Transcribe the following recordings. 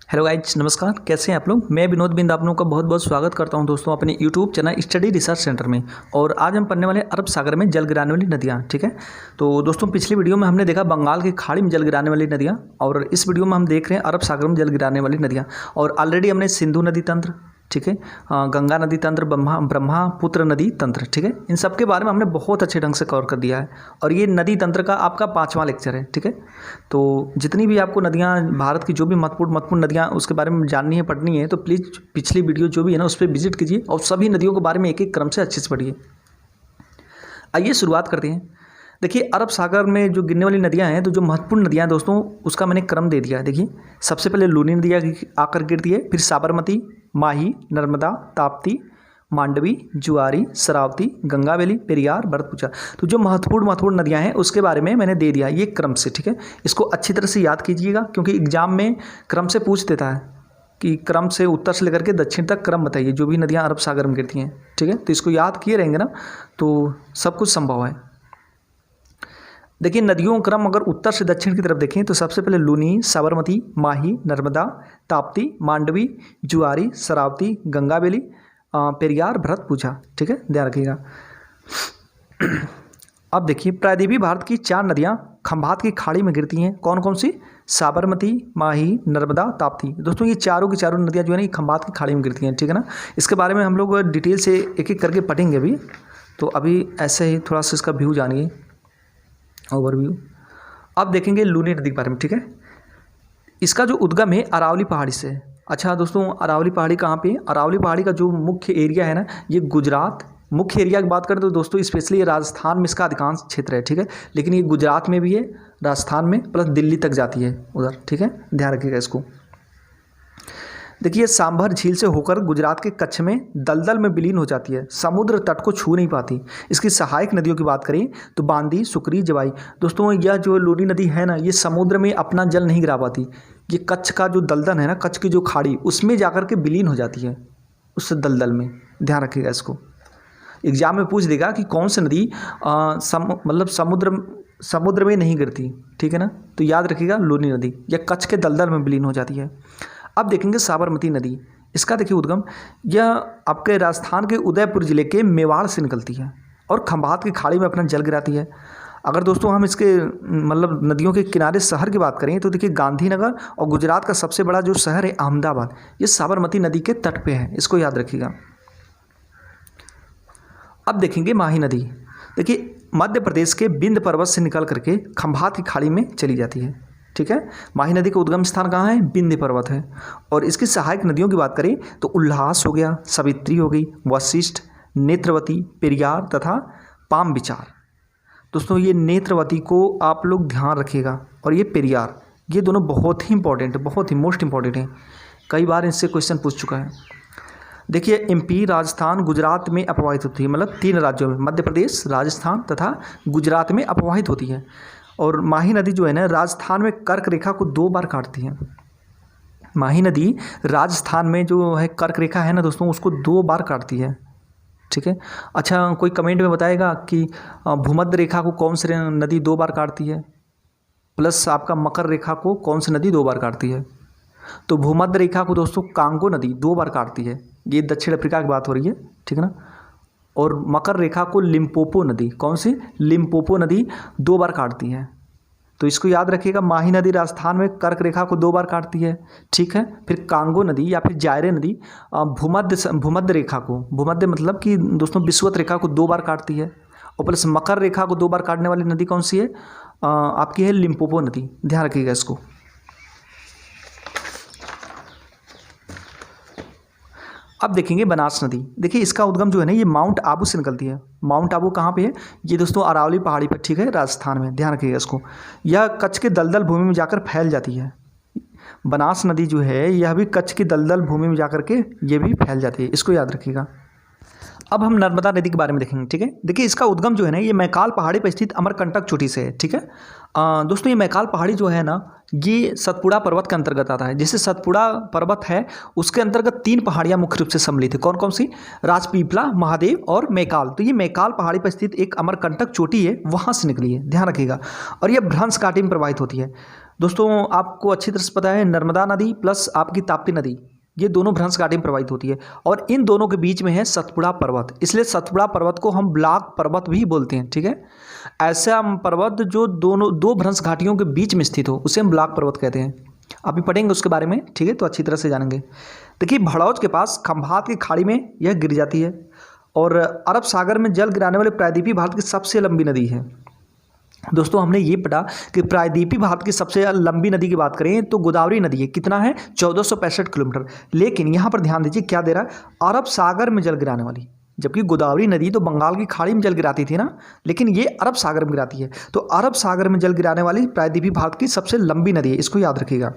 Hello guys, नमस्कार। कैसे हैं आप लोग। मैं विनोद बिंद आप लोगों का बहुत बहुत स्वागत करता हूं दोस्तों अपने YouTube channel study research centre में। और आज हम पढ़ने वाले अरब सागर में जल गिराने वाली नदियां। ठीक है, तो दोस्तों पिछली वीडियो में हमने देखा बंगाल की खाड़ी में जल गिराने वाली नदियां, और इस वीडियो में हम देख रहे हैं अरब सागर में जल गिराने वाली नदियाँ। और ऑलरेडी हमने सिंधु नदी तंत्र, ठीक है, गंगा नदी तंत्र, ब्रह्मपुत्र नदी तंत्र, ठीक है, इन सब के बारे में हमने बहुत अच्छे ढंग से कवर कर दिया है। और ये नदी तंत्र का आपका 5वां लेक्चर है। ठीक है, तो जितनी भी आपको नदियाँ, भारत की जो भी महत्वपूर्ण नदियाँ उसके बारे में जाननी है, पढ़नी है, तो प्लीज़ पिछली वीडियो जो भी है ना उस पर विजिट कीजिए और सभी नदियों के बारे में एक एक क्रम से अच्छे से पढ़िए। आइए शुरुआत करते हैं। देखिए, अरब सागर में जो गिरने वाली नदियां हैं, तो जो महत्वपूर्ण नदियां हैं दोस्तों उसका मैंने क्रम दे दिया है। देखिए, सबसे पहले लूनी नदियाँ आकर गिरती है, फिर साबरमती, माही, नर्मदा, ताप्ती, मांडवी, जुआरी, शरावती, गंगावेली, पेरियार, भरतपुजा। तो जो महत्वपूर्ण नदियां हैं उसके बारे में मैंने दे दिया ये क्रम से। ठीक है, इसको अच्छी तरह से याद कीजिएगा क्योंकि एग्जाम में क्रम से पूछ देता है कि क्रम से उत्तर से लेकर के दक्षिण तक क्रम बताइए जो भी नदियाँ अरब सागर में गिरती हैं। ठीक है, तो इसको याद किए रहेंगे ना तो सब कुछ संभव है। देखिए, नदियों का क्रम अगर उत्तर से दक्षिण की तरफ देखें तो सबसे पहले लूनी, साबरमती, माही, नर्मदा, ताप्ती, मांडवी, जुआरी, शरावती, गंगावेली, पेरियार, भरतपुजा। ठीक है, ध्यान रखिएगा। अब देखिए, प्रायद्वीपीय भारत की 4 नदियाँ खंभात की खाड़ी में गिरती हैं। कौन कौन सी? साबरमती, माही, नर्मदा, ताप्ती। दोस्तों ये चारों की चारों नदियाँ जो है ना ये खंभात की खाड़ी में गिरती हैं। ठीक है ना, इसके बारे में हम लोग डिटेल से एक एक करके पढ़ेंगे अभी। तो अभी ऐसे ही थोड़ा सा इसका व्यू जानिए, ओवरव्यू। अब देखेंगे लूनी नदी के बारे में। ठीक है, इसका जो उद्गम है अरावली पहाड़ी से। अच्छा दोस्तों, अरावली पहाड़ी कहाँ पे है? अरावली पहाड़ी का जो मुख्य एरिया है ना ये गुजरात, मुख्य एरिया की बात करें तो दोस्तों स्पेशली ये राजस्थान में इसका अधिकांश क्षेत्र है। ठीक है, लेकिन ये गुजरात में भी है, राजस्थान में, प्लस दिल्ली तक जाती है उधर। ठीक है, ध्यान रखिएगा इसको। देखिए, सांभर झील से होकर गुजरात के कच्छ में दलदल में विलीन हो जाती है, समुद्र तट को छू नहीं पाती। इसकी सहायक नदियों की बात करें तो बांदी, सुकरी, जवाई। दोस्तों यह जो लूनी नदी है ना ये समुद्र में अपना जल नहीं गिरा पाती। ये कच्छ का जो दलदल है ना, कच्छ की जो खाड़ी उसमें जाकर के विलीन हो जाती है, उस दलदल में। ध्यान रखिएगा इसको, एग्जाम में पूछ देगा कि कौन सी नदी मतलब समुद्र में नहीं गिरती। ठीक है ना, तो याद रखिएगा लूनी नदी, यह कच्छ के दलदल में विलीन हो जाती है। अब देखेंगे साबरमती नदी। इसका देखिए उद्गम, यह आपके राजस्थान के उदयपुर जिले के मेवाड़ से निकलती है और खंभात की खाड़ी में अपना जल गिराती है। अगर दोस्तों हम इसके मतलब नदियों के किनारे शहर की बात करें तो देखिए गांधीनगर और गुजरात का सबसे बड़ा जो शहर है अहमदाबाद, ये साबरमती नदी के तट पे है, इसको याद रखिएगा। अब देखेंगे माही नदी। देखिए, मध्य प्रदेश के विंध्य पर्वत से निकल करके खंभात की खाड़ी में चली जाती है। ठीक है, माही नदी का उद्गम स्थान कहाँ है? विंध्य पर्वत है। और इसकी सहायक नदियों की बात करें तो उल्लास हो गया, सावित्री हो गई, वशिष्ठ, नेत्रवती, पेरियार तथा पामबिचार। दोस्तों ये नेत्रवती को आप लोग ध्यान रखिएगा, और ये पेरियार, ये दोनों बहुत ही इंपॉर्टेंट है, बहुत ही मोस्ट इंपॉर्टेंट है। कई बार इनसे क्वेश्चन पूछ चुका है। देखिए, एमपी, राजस्थान, गुजरात में अपवाहित होती है, मतलब 3 राज्यों में, मध्य प्रदेश, राजस्थान तथा गुजरात में अपवाहित होती है। और माही नदी जो है ना राजस्थान में कर्क रेखा को 2 बार काटती है। माही नदी राजस्थान में जो है कर्क रेखा है ना दोस्तों उसको 2 बार काटती है। ठीक है, अच्छा कोई कमेंट में बताएगा कि भूमध्य रेखा को कौन सी नदी 2 बार काटती है, प्लस आपका मकर रेखा को कौन सी नदी 2 बार काटती है? तो भूमध्य रेखा को दोस्तों कांगो नदी 2 बार काटती है, ये दक्षिण अफ्रीका की बात हो रही है। ठीक है ना, और मकर रेखा को लिम्पोपो नदी, कौन सी? लिम्पोपो नदी 2 बार काटती है। तो इसको याद रखिएगा, माही नदी राजस्थान में कर्क रेखा को 2 बार काटती है। ठीक है, फिर कांगो नदी या फिर जायरे नदी भूमध्य रेखा को, भूमध्य मतलब कि दोस्तों विषुवत रेखा को 2 बार काटती है। और प्लस मकर रेखा को 2 बार काटने वाली नदी कौन सी है? आपकी है लिम्पोपो नदी, ध्यान रखिएगा इसको। अब देखेंगे बनास नदी। देखिए, इसका उद्गम जो है ना ये माउंट आबू से निकलती है। माउंट आबू कहाँ पे है? ये दोस्तों अरावली पहाड़ी पर, ठीक है, राजस्थान में, ध्यान रखिएगा इसको। यह कच्छ के दलदल भूमि में जाकर फैल जाती है। बनास नदी जो है यह भी कच्छ की दलदल भूमि में जाकर के ये भी फैल जाती है, इसको याद रखिएगा। अब हम नर्मदा नदी के बारे में देखेंगे। ठीक है, देखिए इसका उद्गम जो है ना ये मैकाल पहाड़ी पर स्थित अमरकंटक चोटी से है। ठीक है, दोस्तों ये मैकाल पहाड़ी जो है ना ये सतपुड़ा पर्वत के अंतर्गत आता है। जैसे सतपुड़ा पर्वत है उसके अंतर्गत 3 पहाड़ियाँ मुख्य रूप से सम्मिलित है। कौन कौन सी? राजपीपला, महादेव और मैकाल। तो ये मैकाल पहाड़ी पर स्थित एक अमरकंटक चोटी है, वहाँ से निकली है, ध्यान रखिएगा। और यह भ्रंश घाटी में प्रवाहित होती है। दोस्तों आपको अच्छी तरह से पता है नर्मदा नदी प्लस आपकी ताप्ती नदी, ये दोनों भ्रंश घाटी में प्रवाहित होती है और इन दोनों के बीच में है सतपुड़ा पर्वत, इसलिए सतपुड़ा पर्वत को हम ब्लाक पर्वत भी बोलते हैं। ठीक है, ऐसा पर्वत जो दो भ्रंश घाटियों के बीच में स्थित हो उसे हम ब्लाक पर्वत कहते हैं। आप भी पढ़ेंगे उसके बारे में, ठीक है, तो अच्छी तरह से जानेंगे। देखिए भड़ौज के पास खंभात की खाड़ी में यह गिर जाती है और अरब सागर में जल गिराने वाले प्रायद्वीपीय भारत की सबसे लंबी नदी है। दोस्तों हमने ये पढ़ा कि प्रायद्वीपीय भारत की सबसे लंबी नदी की बात करें तो गोदावरी नदी है, कितना है 1465 किलोमीटर। लेकिन यहाँ पर ध्यान दीजिए क्या दे रहा है, अरब सागर में जल गिराने वाली, जबकि गोदावरी नदी तो बंगाल की खाड़ी में जल गिराती थी ना, लेकिन ये अरब सागर में गिराती है। तो अरब सागर में जल गिराने वाली प्रायद्वीपीय भारत की सबसे लंबी नदी है, इसको याद रखिएगा।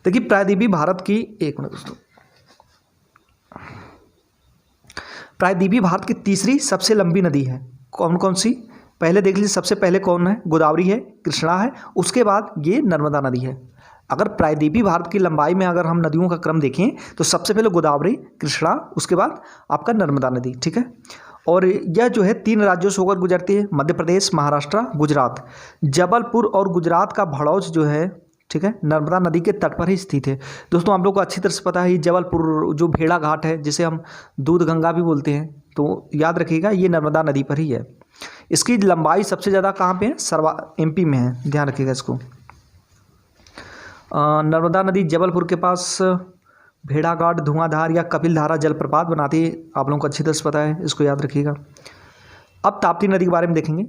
देखिए प्रायद्वीपीय भारत की, एक मिनट दोस्तों, प्रायद्वीपीय भारत की तीसरी सबसे लंबी नदी है कौन कौन सी, पहले देख लीजिए, सबसे पहले कौन है, गोदावरी है, कृष्णा है, उसके बाद ये नर्मदा नदी है। अगर प्रायद्वीपीय भारत की लंबाई में अगर हम नदियों का क्रम देखें तो सबसे पहले गोदावरी, कृष्णा, उसके बाद आपका नर्मदा नदी। ठीक है, और यह जो है 3 राज्यों से होकर गुजरती है, मध्य प्रदेश, महाराष्ट्र, गुजरात। जबलपुर और गुजरात का भड़ौज जो है, ठीक है, नर्मदा नदी के तट पर ही स्थित है। दोस्तों आप लोग को अच्छी तरह से पता है ये जबलपुर जो भेड़ा घाट है जिसे हम दूध गंगा भी बोलते हैं, तो याद रखिएगा ये नर्मदा नदी पर ही है। इसकी लंबाई सबसे ज़्यादा कहाँ पे है, एमपी में है, ध्यान रखिएगा इसको। नर्मदा नदी जबलपुर के पास भेड़ाघाट, धुआंधार या कपिलधारा जलप्रपात बनाती है, आप लोगों को अच्छी तरह से पता है, इसको याद रखिएगा। अब ताप्ती नदी के बारे में देखेंगे।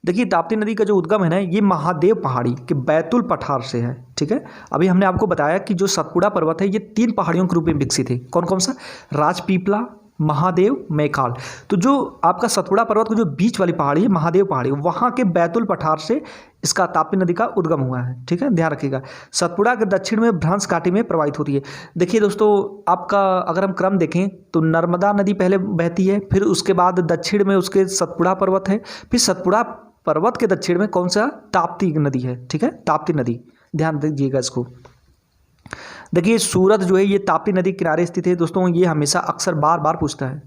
देखिए ताप्ती नदी का जो उद्गम है ना, ये महादेव पहाड़ी के बैतुल पठार से है। ठीक है, अभी हमने आपको बताया कि जो सतपुड़ा पर्वत है ये 3 पहाड़ियों के रूप में विकसित है। कौन कौन सा, राजपीपला, महादेव, मैकाल। तो जो आपका सतपुड़ा पर्वत की जो बीच वाली पहाड़ी है महादेव पहाड़ी, वहाँ के बैतुल पठार से इसका ताप्ती नदी का उद्गम हुआ है। ठीक है, ध्यान रखिएगा। सतपुड़ा के दक्षिण में भ्रंश घाटी में प्रवाहित होती है। देखिए दोस्तों आपका अगर हम क्रम देखें तो नर्मदा नदी पहले बहती है, फिर उसके बाद दक्षिण में उसके सतपुड़ा पर्वत है, फिर सतपुड़ा पर्वत के दक्षिण में कौन सा, ताप्ती नदी है। ठीक है, ताप्ती नदी, ध्यान दीजिएगा इसको। देखिए सूरत जो है ये ताप्ती नदी किनारे स्थित है। दोस्तों ये हमेशा अक्सर बार बार पूछता है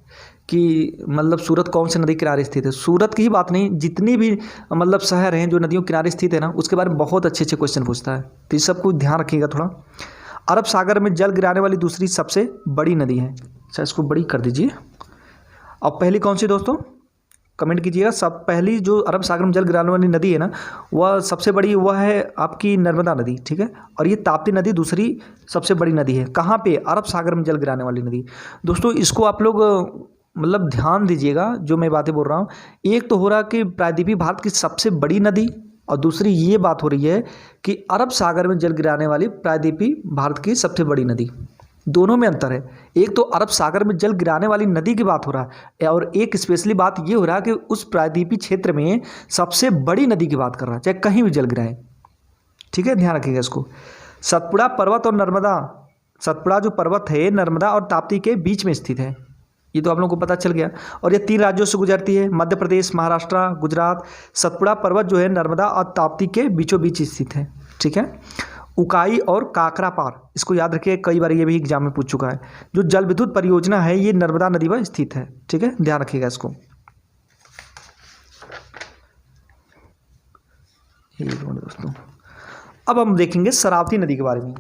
कि मतलब सूरत कौन से नदी किनारे स्थित है। सूरत की ही बात नहीं, जितनी भी मतलब शहर हैं जो नदियों किनारे स्थित है ना, उसके बारे में बहुत अच्छे अच्छे क्वेश्चन पूछता है, तो इस सबको ध्यान रखिएगा थोड़ा। अरब सागर में जल गिराने वाली दूसरी सबसे बड़ी नदी है, अच्छा इसको बड़ी कर दीजिए। अब पहली कौन सी दोस्तों, कमेंट कीजिएगा। सब पहली जो अरब सागर में जल गिराने वाली नदी है ना, वह सबसे बड़ी वह है आपकी नर्मदा नदी। ठीक है, और ये ताप्ती नदी दूसरी सबसे बड़ी नदी है। कहाँ पे, अरब सागर में जल गिराने वाली नदी। दोस्तों इसको आप लोग मतलब ध्यान दीजिएगा जो मैं बातें बोल रहा हूँ। एक तो हो रहा कि प्रायद्वीपीय भारत की सबसे बड़ी नदी, और दूसरी ये बात हो रही है कि अरब सागर में जल गिराने वाली प्रायद्वीपीय भारत की सबसे बड़ी नदी। दोनों में अंतर है। एक तो अरब सागर में जल गिराने वाली नदी की बात हो रहा है, और एक स्पेशली बात ये हो रहा है कि उस प्रायद्वीपीय क्षेत्र में सबसे बड़ी नदी की बात कर रहा है, चाहे कहीं भी जल गिराए। ठीक है, ध्यान रखिएगा इसको। सतपुड़ा पर्वत और नर्मदा, सतपुड़ा जो पर्वत है नर्मदा और ताप्ती के बीच में स्थित है, ये तो आप लोगों को पता चल गया। और ये 3 राज्यों से गुजरती है, मध्य प्रदेश, महाराष्ट्र, गुजरात। सतपुड़ा पर्वत जो है नर्मदा और ताप्ती के बीचों बीच स्थित है। ठीक है, उकाई और काकरापार, इसको याद रखिए, कई बार ये भी एग्जाम में पूछ चुका है। जो जल विद्युत परियोजना है ये नर्मदा नदी पर स्थित है। ठीक है, ध्यान रखिएगा इसको। दोस्तों अब हम देखेंगे शरावती नदी के बारे में।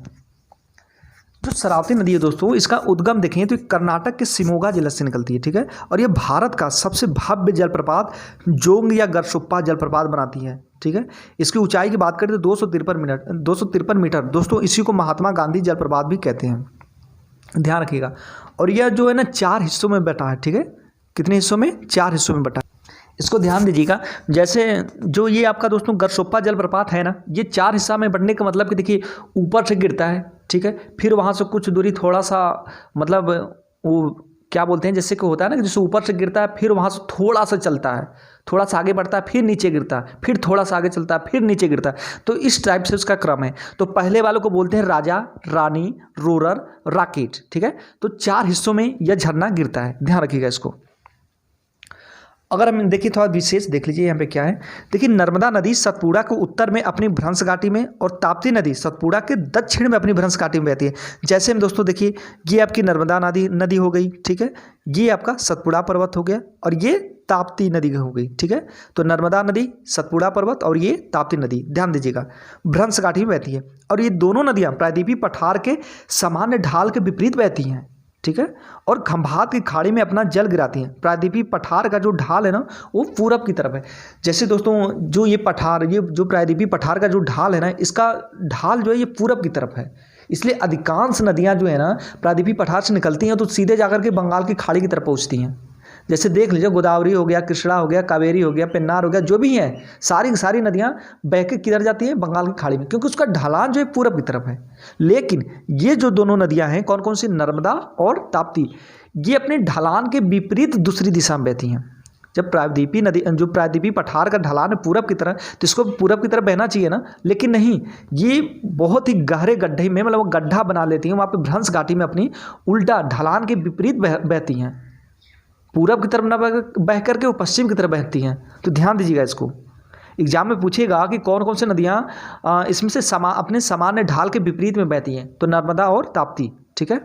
जो शरावती नदी है दोस्तों, इसका उद्गम देखें तो कर्नाटक के शिमोगा जिले से निकलती है। ठीक है, और यह भारत का सबसे भव्य जलप्रपात जोंग या गरसुप्पा जलप्रपात बनाती है। ठीक है, इसकी ऊंचाई की बात करें तो 253 मीटर। दोस्तों इसी को महात्मा गांधी जलप्रपात भी कहते हैं, ध्यान रखिएगा। और यह जो है ना 4 हिस्सों में बटा है। ठीक है, कितने हिस्सों में, 4 हिस्सों में बटा है, इसको ध्यान दीजिएगा। जैसे जो ये आपका दोस्तों गरसोप्पा जलप्रपात है ना, ये 4 हिस्सा में बढ़ने का मतलब कि देखिए ऊपर से गिरता है। ठीक है, फिर वहाँ से कुछ दूरी थोड़ा सा मतलब वो क्या बोलते हैं, जैसे कि होता है ना कि जैसे ऊपर से गिरता है, फिर वहाँ से थोड़ा सा चलता है, थोड़ा सा आगे बढ़ता है, फिर नीचे गिरता है, फिर थोड़ा सा आगे चलता है, फिर नीचे गिरता है। तो इस टाइप से उसका क्रम है। तो पहले वालों को बोलते हैं राजा, रानी, रोरर, रॉकेट। ठीक है, तो 4 हिस्सों में यह झरना गिरता है, ध्यान रखिएगा इसको। अगर हम देखिए थोड़ा विशेष देख लीजिए यहाँ पे क्या है। देखिए नर्मदा नदी सतपुड़ा के उत्तर में अपनी भ्रंश घाटी में और ताप्ती नदी सतपुड़ा के दक्षिण में अपनी भ्रंश घाटी में बहती है। जैसे हम दोस्तों देखिए ये आपकी नर्मदा नदी हो गई, ठीक है, ये आपका सतपुड़ा पर्वत हो गया और ये ताप्ती नदी हो गई, ठीक है। तो नर्मदा नदी, सतपुड़ा पर्वत और ये ताप्ती नदी, ध्यान दीजिएगा, भ्रंश घाटी में बहती है। और ये दोनों नदियाँ प्रायद्वीपीय पठार के सामान्य ढाल के विपरीत बहती हैं, ठीक है, और खंभात की खाड़ी में अपना जल गिराती हैं। प्रायद्वीपीय पठार का जो ढाल है ना वो पूरब की तरफ है। जैसे दोस्तों जो ये पठार, ये जो प्रायद्वीपीय पठार का जो ढाल है ना, इसका ढाल जो है ये पूरब की तरफ है। इसलिए अधिकांश नदियां जो है ना प्रायद्वीपीय पठार से निकलती हैं तो सीधे जाकर के बंगाल की खाड़ी की तरफ पहुंचती हैं। जैसे देख लीजिए गोदावरी हो गया, कृष्णा हो गया, कावेरी हो गया, पेन्नार हो गया, जो भी हैं सारी सारी नदियां बह के किधर जाती हैं, बंगाल की खाड़ी में, क्योंकि उसका ढलान जो है पूरब की तरफ है। लेकिन ये जो दोनों नदियां हैं कौन कौन सी, नर्मदा और ताप्ती, ये अपने ढलान के विपरीत दूसरी दिशा में बहती हैं। जब प्रायद्वीपीय नदी, जो प्रायद्वीपीय पठार का ढलान है पूरब की तरफ, तो इसको पूरब की तरफ बहना चाहिए ना, लेकिन नहीं, ये बहुत ही गहरे गड्ढे में, मतलब वो गड्ढा बना लेती हैं वहाँ पे भ्रंश घाटी में, अपनी उल्टा ढलान के विपरीत बहती हैं। पूरब की तरफ न बह करके वो पश्चिम की तरफ बहती हैं। तो ध्यान दीजिएगा इसको, एग्जाम में पूछेगा कि कौन कौन सी नदियाँ इसमें से अपने सामान्य ढाल के विपरीत में बहती हैं, तो नर्मदा और ताप्ती, ठीक है।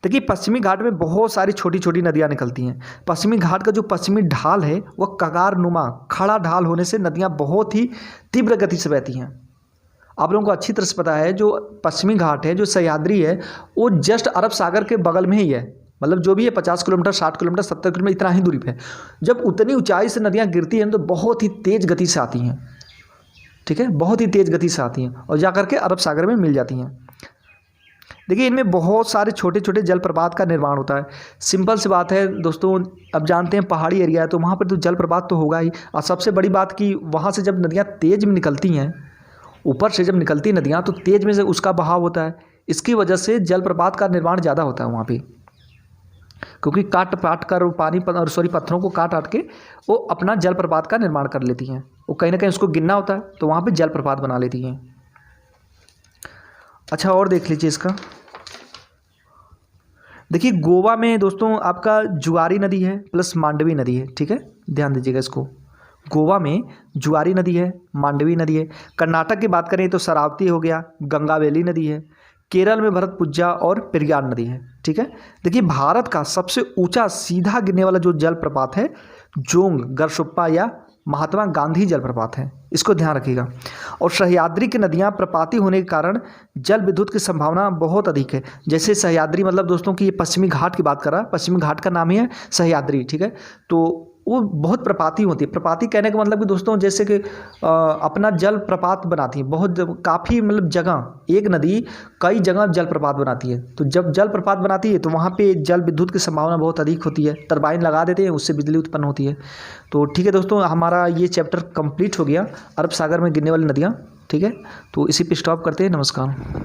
देखिए पश्चिमी घाट में बहुत सारी छोटी छोटी नदियाँ निकलती हैं। पश्चिमी घाट का जो पश्चिमी ढाल है वह कगारनुमा खड़ा ढाल होने से नदियाँ बहुत ही तीव्र गति से बहती हैं। आप लोगों को अच्छी तरह से पता है जो पश्चिमी घाट है, जो सह्याद्री है, वो जस्ट अरब सागर के बगल में ही है, मतलब जो भी है 50 किलोमीटर, 60 किलोमीटर, 70 किलोमीटर, इतना ही दूरी पे। जब उतनी ऊंचाई से नदियाँ गिरती हैं तो बहुत ही तेज़ गति से आती हैं, ठीक है, बहुत ही तेज़ गति से आती हैं और जाकर के अरब सागर में मिल जाती हैं। देखिए इनमें बहुत सारे छोटे छोटे जलप्रपात का निर्माण होता है। सिंपल सी बात है दोस्तों, अब जानते हैं पहाड़ी एरिया है तो वहाँ पर तो जलप्रपात तो होगा ही। और सबसे बड़ी बात कि वहाँ से जब नदियाँ तेज़ में निकलती हैं, ऊपर से जब निकलती हैं नदियाँ, तो तेज़ में से उसका बहाव होता है, इसकी वजह से जलप्रपात का निर्माण ज़्यादा होता है वहाँ पर, क्योंकि काट पाट कर पत्थरों को काट के वो अपना जलप्रपात का निर्माण कर लेती हैं। वो कहीं ना कहीं उसको गिनना होता है तो वहाँ पे जलप्रपात बना लेती हैं। अच्छा और देख लीजिए इसका, देखिए गोवा में दोस्तों आपका जुआरी नदी है प्लस मांडवी नदी है, ठीक है, ध्यान दीजिएगा इसको। गोवा में जुआरी नदी है, मांडवी नदी है। कर्नाटक की बात करें तो शरावती हो गया, गंगावेली नदी है। केरल में भरतपुजा और पेरियार नदी है, ठीक है। देखिए भारत का सबसे ऊंचा सीधा गिरने वाला जो जलप्रपात है जोंग गरसुप्पा या महात्मा गांधी जलप्रपात है, इसको ध्यान रखिएगा। और सह्याद्री की नदियां प्रपाती होने के कारण जल विद्युत की संभावना बहुत अधिक है। जैसे सह्याद्री मतलब दोस्तों कि ये पश्चिमी घाट की बात कर रहा है, पश्चिमी घाट का नाम ही है सह्याद्री, ठीक है। तो वो बहुत प्रपाती होती है। प्रपाती कहने का मतलब कि दोस्तों जैसे कि अपना जल प्रपात बनाती है, बहुत काफ़ी मतलब जगह, एक नदी कई जगह जल प्रपात बनाती है। तो जब जल प्रपात बनाती है तो वहाँ पे जल विद्युत की संभावना बहुत अधिक होती है, टरबाइन लगा देते हैं, उससे बिजली उत्पन्न होती है। तो ठीक है दोस्तों, हमारा ये चैप्टर कंप्लीट हो गया, अरब सागर में गिरने वाली नदियाँ, ठीक है। तो इसी पे स्टॉप करते हैं, नमस्कार।